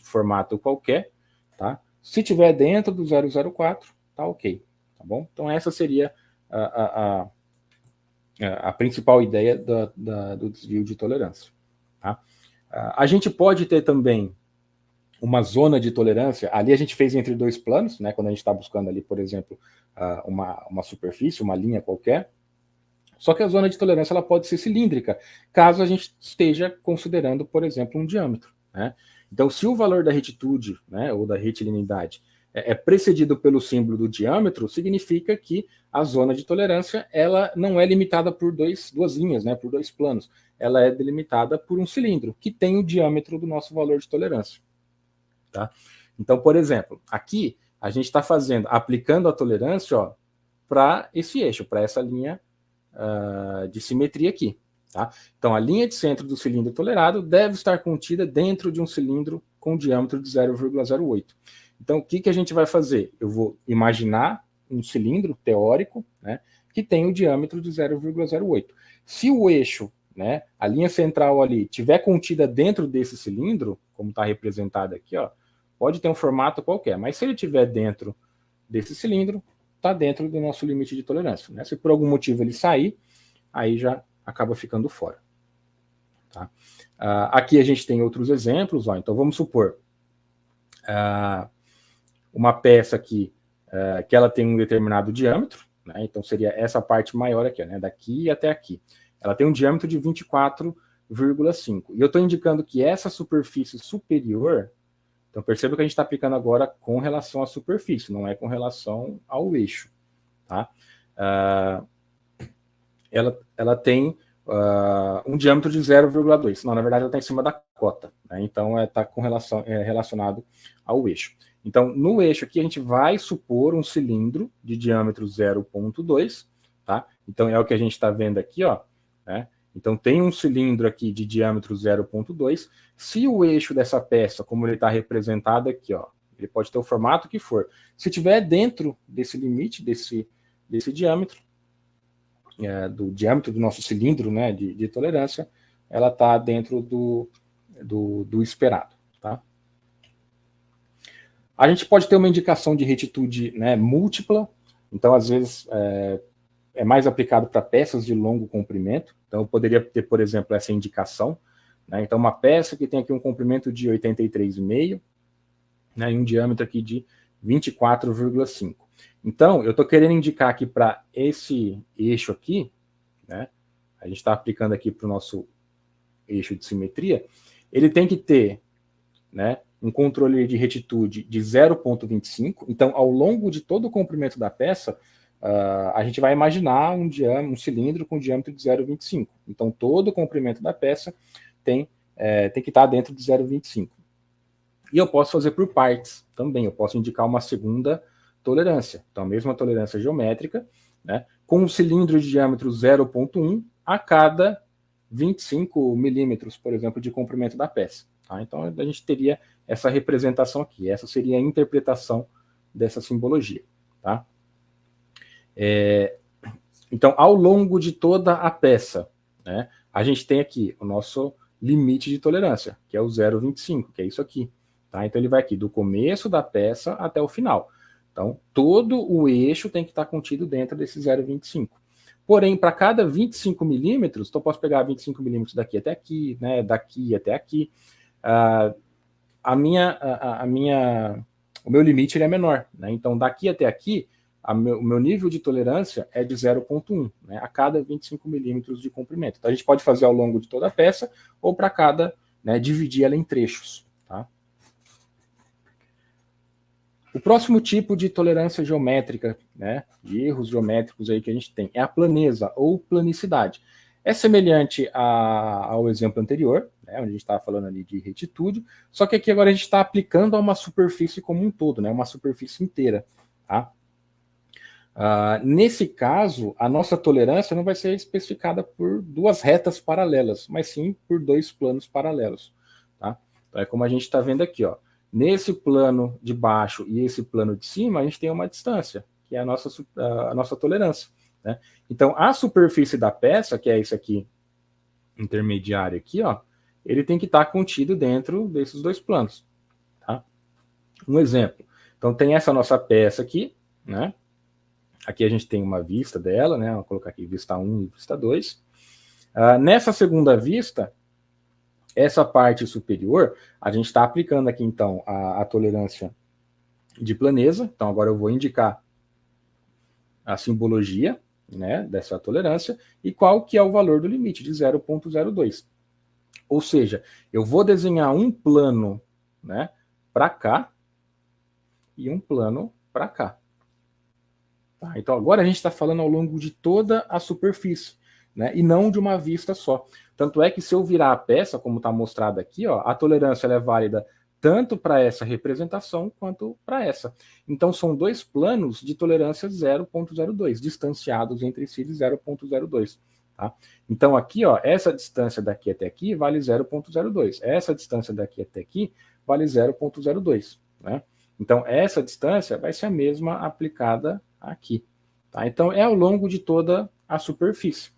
formato qualquer, tá? Se tiver dentro do 0,04, tá ok, tá bom? Então essa seria a principal ideia do desvio de tolerância, tá? A gente pode ter também uma zona de tolerância, ali a gente fez entre dois planos, né? Quando a gente está buscando ali, por exemplo, uma superfície, uma linha qualquer. Só que a zona de tolerância ela pode ser cilíndrica, caso a gente esteja considerando, por exemplo, um diâmetro, né? Então, se o valor da retitude, né, ou da retilinidade é precedido pelo símbolo do diâmetro, significa que a zona de tolerância ela não é limitada por duas linhas, né, por dois planos. Ela é delimitada por um cilindro, que tem o diâmetro do nosso valor de tolerância. Tá? Então, por exemplo, aqui a gente está aplicando a tolerância para esse eixo, para essa linha de simetria aqui. Tá? Então, a linha de centro do cilindro tolerado deve estar contida dentro de um cilindro com diâmetro de 0,08. Então, o que a gente vai fazer? Eu vou imaginar um cilindro teórico, né, que tem o diâmetro de 0,08. Se o eixo, né, a linha central ali, estiver contida dentro desse cilindro, como está representado aqui, ó, pode ter um formato qualquer, mas se ele estiver dentro desse cilindro, está dentro do nosso limite de tolerância. Né? Se por algum motivo ele sair, aí já acaba ficando fora. Tá? Aqui a gente tem outros exemplos. Ó. Então, vamos supor uma peça aqui que ela tem um determinado diâmetro. Né? Então, seria essa parte maior aqui, né? Daqui até aqui. Ela tem um diâmetro de 24,5. E eu estou indicando que essa superfície superior... Então, perceba que a gente está aplicando agora com relação à superfície, não é com relação ao eixo. Tá? Ela tem um diâmetro de 0,2. Não, na verdade, ela está em cima da cota. Né? Então, está relacionado ao eixo. Então, no eixo aqui, a gente vai supor um cilindro de diâmetro 0,2. Tá? Então, é o que a gente está vendo aqui. Ó, né? Então, tem um cilindro aqui de diâmetro 0,2. Se o eixo dessa peça, como ele está representado aqui, ó, ele pode ter o formato que for. Se estiver dentro desse limite, desse diâmetro, do diâmetro do nosso cilindro, né, de tolerância, ela está dentro do esperado. Tá? A gente pode ter uma indicação de retitude, né, múltipla. Então, às vezes, é mais aplicado para peças de longo comprimento. Então, eu poderia ter, por exemplo, essa indicação. Né? Então, uma peça que tem aqui um comprimento de 83,5, né, e um diâmetro aqui de 24,5. Então, eu estou querendo indicar aqui para esse eixo aqui, né? A gente está aplicando aqui para o nosso eixo de simetria, ele tem que ter, né, um controle de retitude de 0,25. Então, ao longo de todo o comprimento da peça, a gente vai imaginar um cilindro com diâmetro de 0,25. Então, todo o comprimento da peça tem que estar dentro de 0,25. E eu posso fazer por partes também. Eu posso indicar uma segunda tolerância. Então, a mesma tolerância geométrica, né, com um cilindro de diâmetro 0,1 a cada 25 milímetros, por exemplo, de comprimento da peça. Tá? Então, a gente teria essa representação aqui. Essa seria a interpretação dessa simbologia. Tá? Então, ao longo de toda a peça, né, a gente tem aqui o nosso limite de tolerância, que é o 0,25, que é isso aqui. Tá? Então, ele vai aqui do começo da peça até o final. Então, todo o eixo tem que estar contido dentro desse 0,25. Porém, para cada 25 milímetros, então eu posso pegar 25 milímetros daqui até aqui, né, daqui até aqui, o meu limite ele é menor. Né? Então, daqui até aqui, o meu nível de tolerância é de 0,1, né, a cada 25 milímetros de comprimento. Então, a gente pode fazer ao longo de toda a peça ou para cada, né, dividir ela em trechos. Tá? O próximo tipo de tolerância geométrica, né, de erros geométricos aí que a gente tem, é a planeza ou planicidade. É semelhante ao exemplo anterior, né, onde a gente estava falando ali de retitude, só que aqui agora a gente está aplicando a uma superfície como um todo, né, uma superfície inteira. Tá? Nesse caso, a nossa tolerância não vai ser especificada por duas retas paralelas, mas sim por dois planos paralelos. Tá? Então é como a gente está vendo aqui, ó. Nesse plano de baixo e esse plano de cima, a gente tem uma distância, que é a nossa tolerância. Né? Então, a superfície da peça, que é esse aqui, intermediário aqui, ó, ele tem que estar contido dentro desses dois planos. Tá? Um exemplo. Então, tem essa nossa peça aqui, né? Aqui a gente tem uma vista dela, né? Vou colocar aqui vista 1 e vista 2. Nessa segunda vista, essa parte superior, a gente está aplicando aqui, então, a tolerância de planeza. Então, agora eu vou indicar a simbologia, né, dessa tolerância e qual que é o valor do limite, de 0,02. Ou seja, eu vou desenhar um plano, né, para cá e um plano para cá. Tá? Então, agora a gente está falando ao longo de toda a superfície, né, e não de uma vista só. Tanto é que se eu virar a peça, como está mostrado aqui, ó, a tolerância é válida tanto para essa representação quanto para essa. Então, são dois planos de tolerância 0,02, distanciados entre si de 0,02. Tá? Então, aqui, ó, essa distância daqui até aqui vale 0,02. Essa distância daqui até aqui vale 0,02. Né? Então, essa distância vai ser a mesma aplicada aqui. Tá? Então, é ao longo de toda a superfície.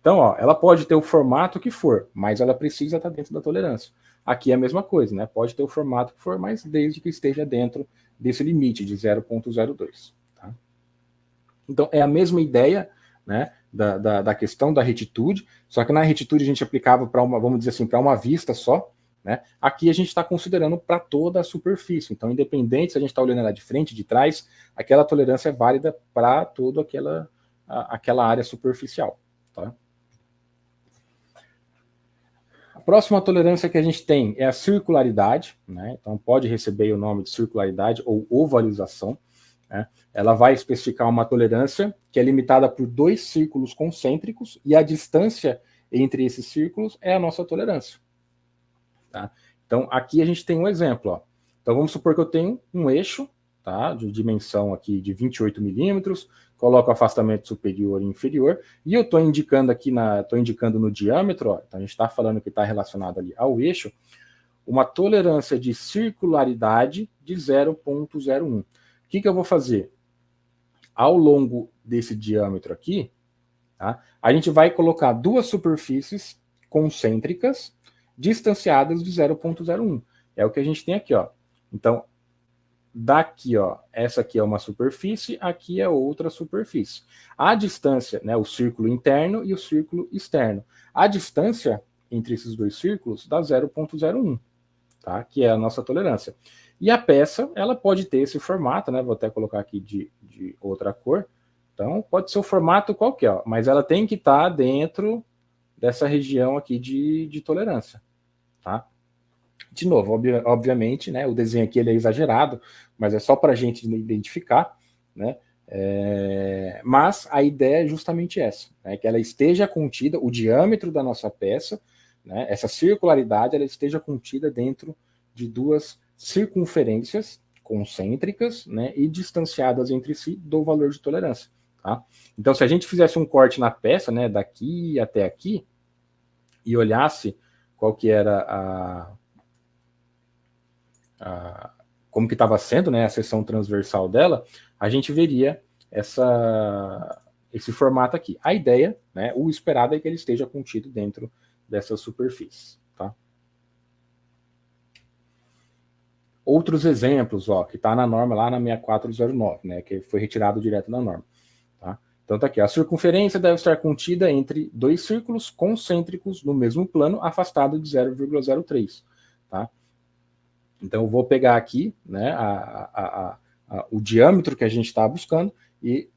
Então, ó, ela pode ter o formato que for, mas ela precisa estar dentro da tolerância. Aqui é a mesma coisa, né? Pode ter o formato que for, mas desde que esteja dentro desse limite de 0,02. Tá? Então, é a mesma ideia, né, da questão da retitude, só que na retitude a gente aplicava para uma, vamos dizer assim, para uma vista só. Né? Aqui a gente está considerando para toda a superfície. Então, independente se a gente está olhando ela de frente, de trás, aquela tolerância é válida para toda aquela área superficial. Tá? A próxima tolerância que a gente tem é a circularidade, né? Então pode receber o nome de circularidade ou ovalização. Né? Ela vai especificar uma tolerância que é limitada por dois círculos concêntricos e a distância entre esses círculos é a nossa tolerância. Tá? Então aqui a gente tem um exemplo. Ó. Então vamos supor que eu tenho um eixo, tá, de dimensão aqui de 28 milímetros, coloco afastamento superior e inferior, e eu estou indicando aqui, estou indicando no diâmetro, ó, então a gente está falando que está relacionado ali ao eixo, uma tolerância de circularidade de 0,01. O que eu vou fazer? Ao longo desse diâmetro aqui, tá, a gente vai colocar duas superfícies concêntricas distanciadas de 0,01. É o que a gente tem aqui, ó. Então, daqui, ó, essa aqui é uma superfície, aqui é outra superfície. A distância, né, o círculo interno e o círculo externo. A distância entre esses dois círculos dá 0,01, tá? Que é a nossa tolerância. E a peça, ela pode ter esse formato, né? Vou até colocar aqui de de outra cor. Então, pode ser o formato qualquer, ó, mas ela tem que estar dentro dessa região aqui de tolerância, tá? De novo, obviamente, né, o desenho aqui ele é exagerado, mas é só para a gente identificar, né? Mas a ideia é justamente essa, né, que ela esteja contida, o diâmetro da nossa peça, né, essa circularidade, ela esteja contida dentro de duas circunferências concêntricas, né, e distanciadas entre si do valor de tolerância. Tá? Então, se a gente fizesse um corte na peça, né, daqui até aqui, e olhasse qual que era como que estava sendo, né, a seção transversal dela, a gente veria esse formato aqui. A ideia, né, o esperado é que ele esteja contido dentro dessas superfícies. Tá? Outros exemplos, ó, que está na norma lá na 6409, né, que foi retirado direto da norma. Tá? Então tá aqui, a circunferência deve estar contida entre dois círculos concêntricos no mesmo plano, afastado de 0,03. Tá? Então eu vou pegar aqui, né, o diâmetro que a gente está buscando e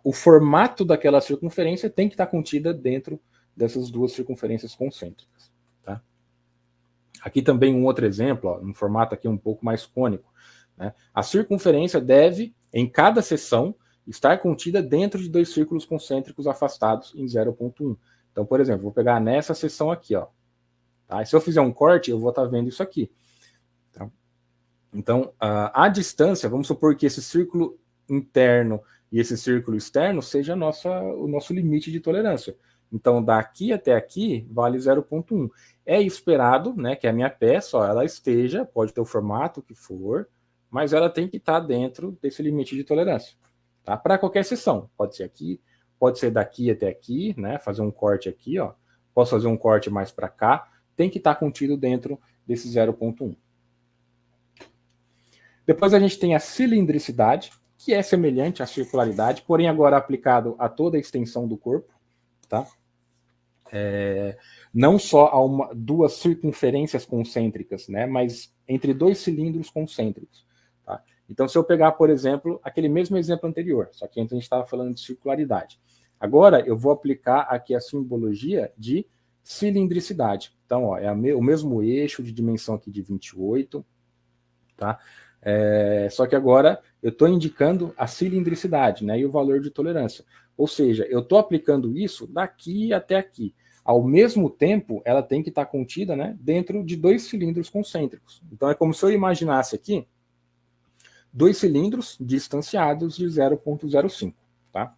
o formato daquela circunferência tem que estar contida dentro dessas duas circunferências concêntricas. Tá? Aqui também um outro exemplo, ó, um formato aqui um pouco mais cônico. Né? A circunferência deve, em cada seção, estar contida dentro de dois círculos concêntricos afastados em 0,1. Então, por exemplo, vou pegar nessa seção aqui. Ó, tá? E se eu fizer um corte, eu vou estar vendo isso aqui. Tá? Então, a distância, vamos supor que esse círculo interno e esse círculo externo seja o nosso limite de tolerância. Então, daqui até aqui, vale 0,1. É esperado, né, que a minha peça, ó, ela esteja, pode ter o formato que for, mas ela tem que estar dentro desse limite de tolerância. Tá? Para qualquer seção. Pode ser aqui, pode ser daqui até aqui, né, fazer um corte aqui, ó. Posso fazer um corte mais para cá. Tem que estar contido dentro desse 0,1. Depois a gente tem a cilindricidade, que é semelhante à circularidade, porém agora aplicado a toda a extensão do corpo. Tá? Não só a duas circunferências concêntricas, né, mas entre dois cilindros concêntricos. Tá? Então, se eu pegar, por exemplo, aquele mesmo exemplo anterior, só que antes a gente estava falando de circularidade. Agora, eu vou aplicar aqui a simbologia de cilindricidade. Então, ó, é o mesmo eixo de dimensão aqui de 28, tá? Só que agora eu estou indicando a cilindricidade, né, e o valor de tolerância. Ou seja, eu estou aplicando isso daqui até aqui. Ao mesmo tempo, ela tem que estar contida, né, dentro de dois cilindros concêntricos. Então é como se eu imaginasse aqui dois cilindros distanciados de 0,05. Tá?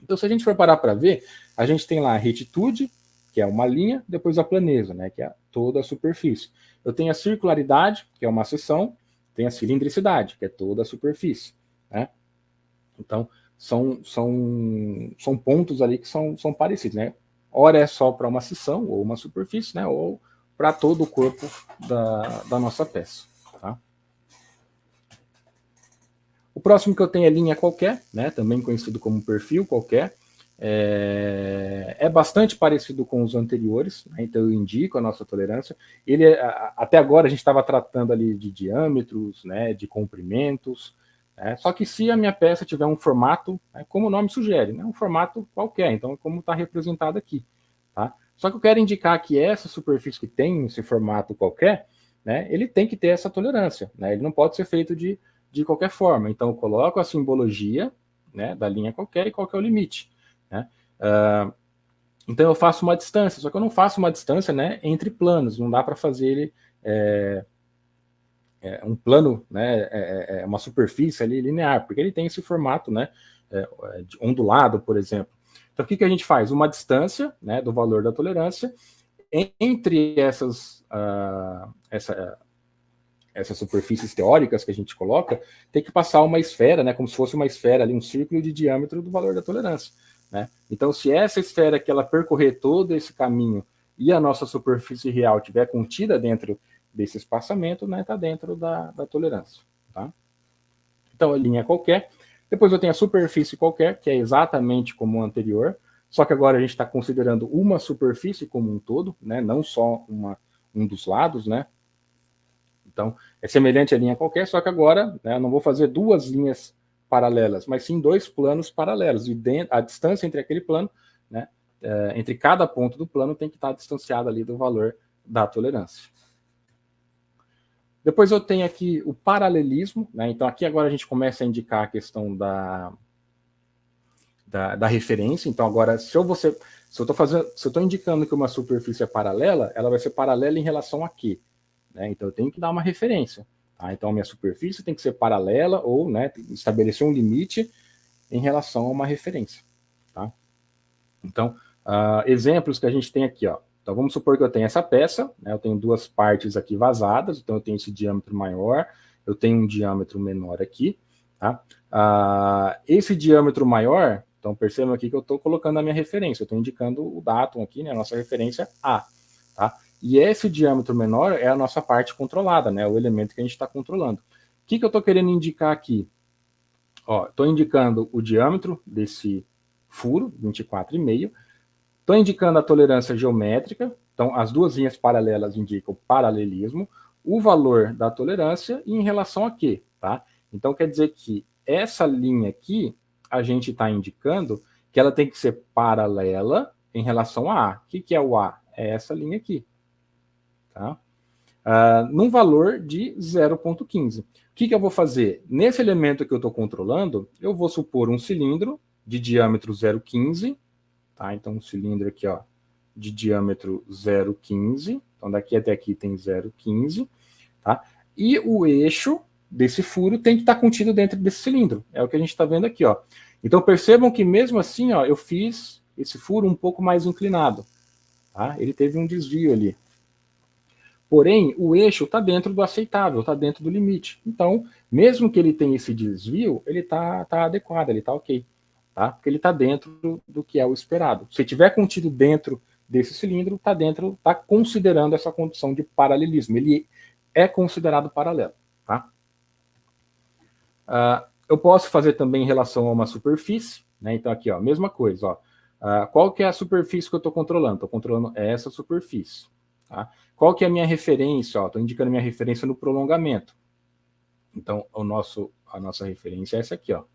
Então, se a gente for parar para ver, a gente tem lá a retitude, que é uma linha, depois a planeza, né, que é toda a superfície. Eu tenho a circularidade, que é uma seção, tem a cilindricidade, que é toda a superfície. Né? Então, são pontos ali que são parecidos. Né? Ora é só para uma seção ou uma superfície, né? Ou para todo o corpo da nossa peça. Tá? O próximo que eu tenho é linha qualquer, né? Também conhecido como perfil qualquer. É bastante parecido com os anteriores, né? Então eu indico a nossa tolerância. Até agora a gente estava tratando ali de diâmetros, né? De comprimentos. Só que se a minha peça tiver um formato, como o nome sugere, né? Um formato qualquer, então como está representado aqui. Tá? Só que eu quero indicar que essa superfície que tem esse formato qualquer, né? Ele tem que ter essa tolerância. Né? Ele não pode ser feito de qualquer forma. Então eu coloco a simbologia, né, da linha qualquer e qual que é o limite. Né? Então eu faço uma distância, só que eu não faço uma distância, né, entre planos, não dá para fazer ele um plano, né, uma superfície ali linear, porque ele tem esse formato, né, ondulado, por exemplo. Então o que a gente faz? Uma distância, né, do valor da tolerância entre essas superfícies teóricas que a gente coloca, tem que passar uma esfera, né, como se fosse uma esfera ali, um círculo de diâmetro do valor da tolerância. Né? Então, se essa esfera que ela percorrer todo esse caminho e a nossa superfície real estiver contida dentro desse espaçamento, né, está dentro da tolerância. Tá? Então, a linha qualquer. Depois eu tenho a superfície qualquer, que é exatamente como o anterior, só que agora a gente está considerando uma superfície como um todo, né, não só um dos lados, né? Então, é semelhante à linha qualquer, só que agora, né, eu não vou fazer duas linhas paralelas, mas sim dois planos paralelos. E a distância entre aquele plano, né, entre cada ponto do plano tem que estar distanciada ali do valor da tolerância. Depois eu tenho aqui o paralelismo, né? Então aqui agora a gente começa a indicar a questão da referência. Então agora, se eu estou indicando que uma superfície é paralela, ela vai ser paralela em relação a quê? Né? Então eu tenho que dar uma referência. Tá? Então a minha superfície tem que ser paralela ou, né, estabelecer um limite em relação a uma referência. Tá? Então, exemplos que a gente tem aqui, ó. Então vamos supor que eu tenho essa peça, né, eu tenho duas partes aqui vazadas, então eu tenho esse diâmetro maior, eu tenho um diâmetro menor aqui. Tá? Esse diâmetro maior, então percebam aqui que eu estou colocando a minha referência, eu estou indicando o datum aqui, né, a nossa referência A. Tá? E esse diâmetro menor é a nossa parte controlada, né, o elemento que a gente está controlando. O que eu estou querendo indicar aqui? Estou indicando o diâmetro desse furo, 24,5. Estou indicando a tolerância geométrica, então as duas linhas paralelas indicam o paralelismo, o valor da tolerância e em relação a quê? Tá? Então quer dizer que essa linha aqui, a gente está indicando que ela tem que ser paralela em relação a A. O que é o A? É essa linha aqui. Tá? Num valor de 0,15. O que eu vou fazer? Nesse elemento que eu estou controlando, eu vou supor um cilindro de diâmetro 0,15. Tá? Então, um cilindro aqui, ó, de diâmetro 0,15. Então, daqui até aqui tem 0,15. Tá? E o eixo desse furo tem que estar contido dentro desse cilindro. É o que a gente está vendo aqui. Ó. Então, percebam que mesmo assim, ó, eu fiz esse furo um pouco mais inclinado. Tá? Ele teve um desvio ali. Porém, o eixo está dentro do aceitável, está dentro do limite. Então, mesmo que ele tenha esse desvio, ele está adequado, ele está ok. Tá? Porque ele está dentro do que é o esperado. Se tiver contido dentro desse cilindro, está considerando essa condição de paralelismo. Ele é considerado paralelo. Tá? Eu posso fazer também em relação a uma superfície. Né? Então, aqui, ó, mesma coisa. Ó. Qual que é a superfície que eu estou controlando? Estou controlando essa superfície. Tá? Qual que é a minha referência? Estou indicando minha referência no prolongamento. Então, a nossa referência é essa aqui. Ó. O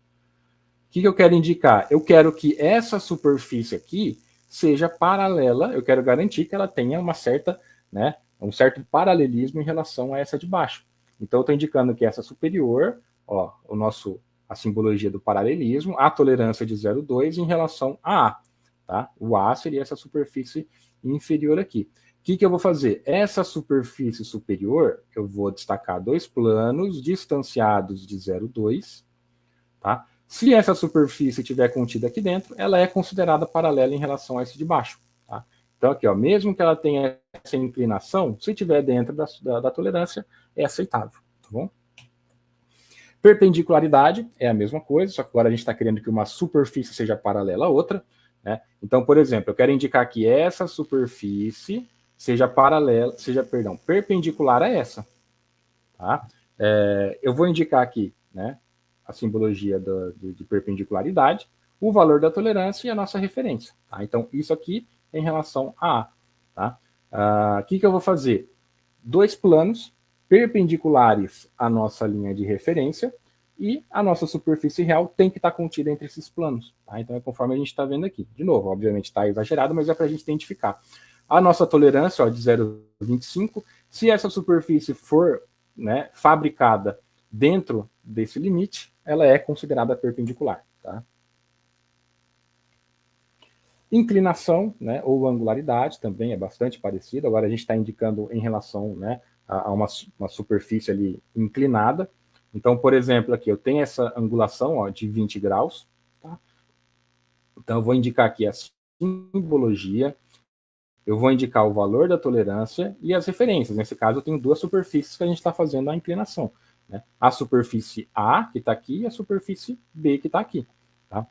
que eu quero indicar? Eu quero que essa superfície aqui seja paralela, eu quero garantir que ela tenha uma certa, né, um certo paralelismo em relação a essa de baixo. Então, eu estou indicando que essa superior, ó, a simbologia do paralelismo, a tolerância de 0,2 em relação a A. Tá? O A seria essa superfície inferior aqui. O que eu vou fazer? Essa superfície superior, eu vou destacar dois planos distanciados de 0,2. Tá? Se essa superfície estiver contida aqui dentro, ela é considerada paralela em relação a esse de baixo. Tá? Então, aqui, ó, mesmo que ela tenha essa inclinação, se estiver dentro da tolerância, é aceitável. Tá bom? Perpendicularidade é a mesma coisa, só que agora a gente está querendo que uma superfície seja paralela à outra. Né? Então, por exemplo, eu quero indicar que essa superfície seja perpendicular a essa. Tá? Eu vou indicar aqui, né, a simbologia de perpendicularidade, o valor da tolerância e a nossa referência. Tá? Então, isso aqui é em relação a A. Tá? Que eu vou fazer? Dois planos perpendiculares à nossa linha de referência e a nossa superfície real tem que estar contida entre esses planos. Tá? Então, é conforme a gente está vendo aqui. De novo, obviamente está exagerado, mas é para a gente identificar. A nossa tolerância, ó, de 0,25, se essa superfície for, né, fabricada dentro desse limite, ela é considerada perpendicular. Tá? Inclinação, né, ou angularidade também é bastante parecido. Agora a gente está indicando em relação, né, a uma superfície ali inclinada. Então, por exemplo, aqui eu tenho essa angulação, ó, de 20 graus. Tá? Então, eu vou indicar aqui a simbologia, eu vou indicar o valor da tolerância e as referências. Nesse caso, eu tenho duas superfícies que a gente está fazendo a inclinação. Né? A superfície A, que está aqui, e a superfície B, que está aqui. Tá?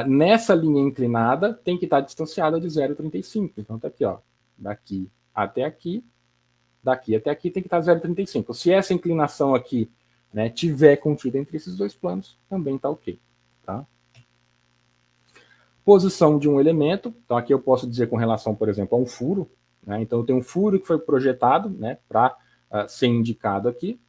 Nessa linha inclinada, tem que estar distanciada de 0,35. Então, está aqui, ó, daqui até aqui tem que estar 0,35. Se essa inclinação aqui, né, tiver contida entre esses dois planos, também está ok. Tá? Posição de um elemento, então aqui eu posso dizer com relação, por exemplo, a um furo. Né? Então, eu tenho um furo que foi projetado, né, para ser indicado aqui.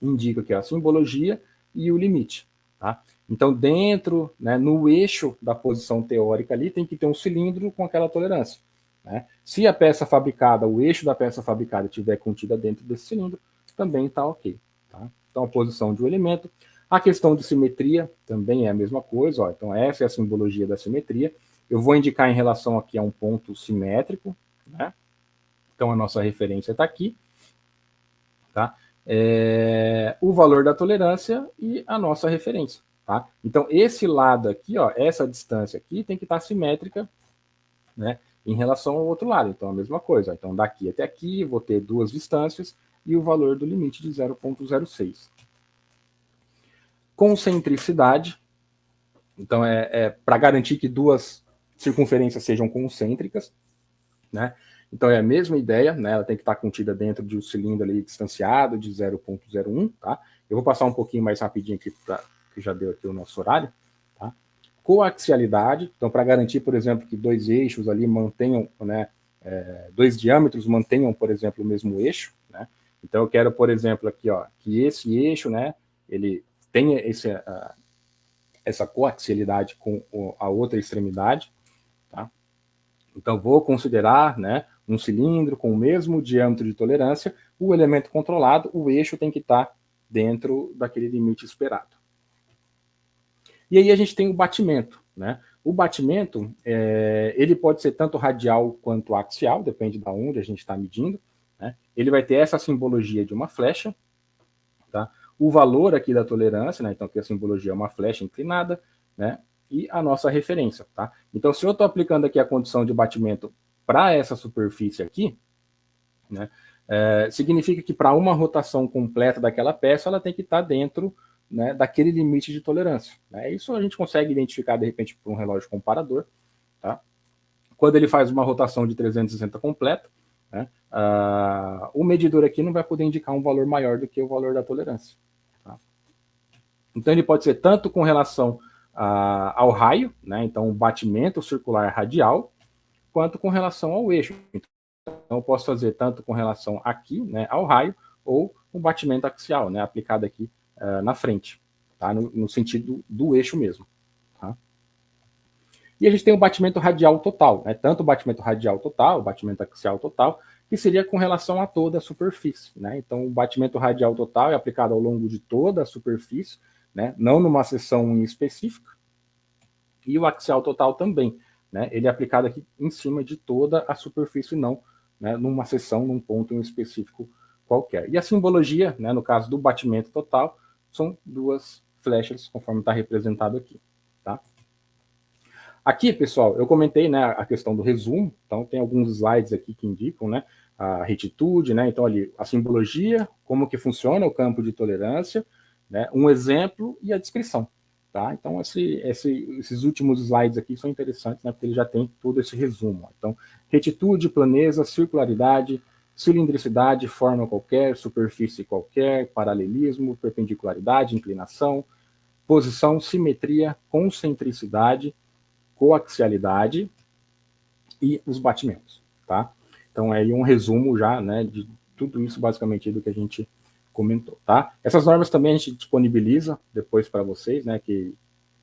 Indico aqui a simbologia. e o limite, tá? Então, dentro, né, no eixo da posição teórica ali, tem que ter um cilindro com aquela tolerância, né? Se a peça fabricada, o eixo da peça fabricada estiver contida dentro desse cilindro, também está ok, tá? Então, a posição de um elemento. A questão de simetria também é a mesma coisa, ó. Então, essa é a simbologia da simetria. Eu vou indicar em relação aqui a um ponto simétrico, né? Então, a nossa referência está aqui, tá? O valor da tolerância e a nossa referência, tá? Então, esse lado aqui, ó, essa distância aqui tem que estar simétrica, né, em relação ao outro lado. Então, a mesma coisa. Então, daqui até aqui, vou ter duas distâncias e o valor do limite de 0,06. Concentricidade. Então, para garantir que duas circunferências sejam concêntricas, né? Então, é a mesma ideia, né? Ela tem que estar contida dentro de um cilindro ali distanciado de 0,01, tá? Eu vou passar um pouquinho mais rapidinho aqui, que já deu aqui o nosso horário, tá? Coaxialidade, então, para garantir, por exemplo, que dois eixos ali mantenham, né, dois diâmetros mantenham, por exemplo, o mesmo eixo, né? Então, eu quero, por exemplo, aqui, ó, que esse eixo, né, ele tenha essa coaxialidade com a outra extremidade, tá? Então, vou considerar, né, um cilindro com o mesmo diâmetro de tolerância, o elemento controlado, o eixo tem que estar dentro daquele limite esperado. E aí a gente tem o batimento, né? O batimento, ele pode ser tanto radial quanto axial, depende de onde a gente está medindo, né? Ele vai ter essa simbologia de uma flecha, tá? O valor aqui da tolerância, né? Então aqui a simbologia é uma flecha inclinada, né? E a nossa referência, tá? Então, se eu estou aplicando aqui a condição de batimento para essa superfície aqui, né, significa que para uma rotação completa daquela peça, ela tem que estar dentro, né, daquele limite de tolerância, né? Isso a gente consegue identificar, de repente, por um relógio comparador, tá? Quando ele faz uma rotação de 360 completa, né, o medidor aqui não vai poder indicar um valor maior do que o valor da tolerância, tá? Então, ele pode ser tanto com relação ao raio, né? Então, o batimento circular radial, quanto com relação ao eixo. Então, eu posso fazer tanto com relação aqui, né, ao raio, ou o batimento axial, né, aplicado aqui na frente, tá? No sentido do eixo mesmo, tá? E a gente tem o batimento radial total, né? Tanto o batimento radial total, o batimento axial total, que seria com relação a toda a superfície, né? Então, o batimento radial total é aplicado ao longo de toda a superfície, né? Não numa seção específica, e o axial total também, né? Ele é aplicado aqui em cima de toda a superfície, não, né, numa seção, num ponto em específico qualquer. E a simbologia, né, no caso do batimento total, são duas flechas, conforme está representado aqui, tá? Aqui, pessoal, eu comentei, né, a questão do resumo, então tem alguns slides aqui que indicam, né, a retitude, né, então ali a simbologia, como que funciona o campo de tolerância, né, um exemplo e a descrição, tá? Então esses últimos slides aqui são interessantes, né, porque ele já tem todo esse resumo. Então, retitude, planeza, circularidade, cilindricidade, forma qualquer, superfície qualquer, paralelismo, perpendicularidade, inclinação, posição, simetria, concentricidade, coaxialidade e os batimentos, tá? Então, é aí um resumo já, né, de tudo isso, basicamente, do que a gente comentou, tá? Essas normas também a gente disponibiliza depois para vocês, né, que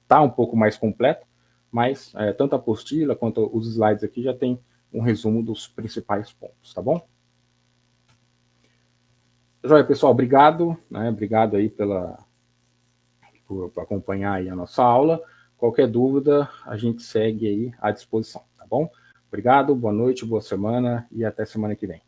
tá um pouco mais completo, mas tanto a apostila quanto os slides aqui já tem um resumo dos principais pontos, tá bom? Joia, pessoal, obrigado, né, obrigado aí por acompanhar aí a nossa aula. Qualquer dúvida, a gente segue aí à disposição, tá bom? Obrigado, boa noite, boa semana e até semana que vem.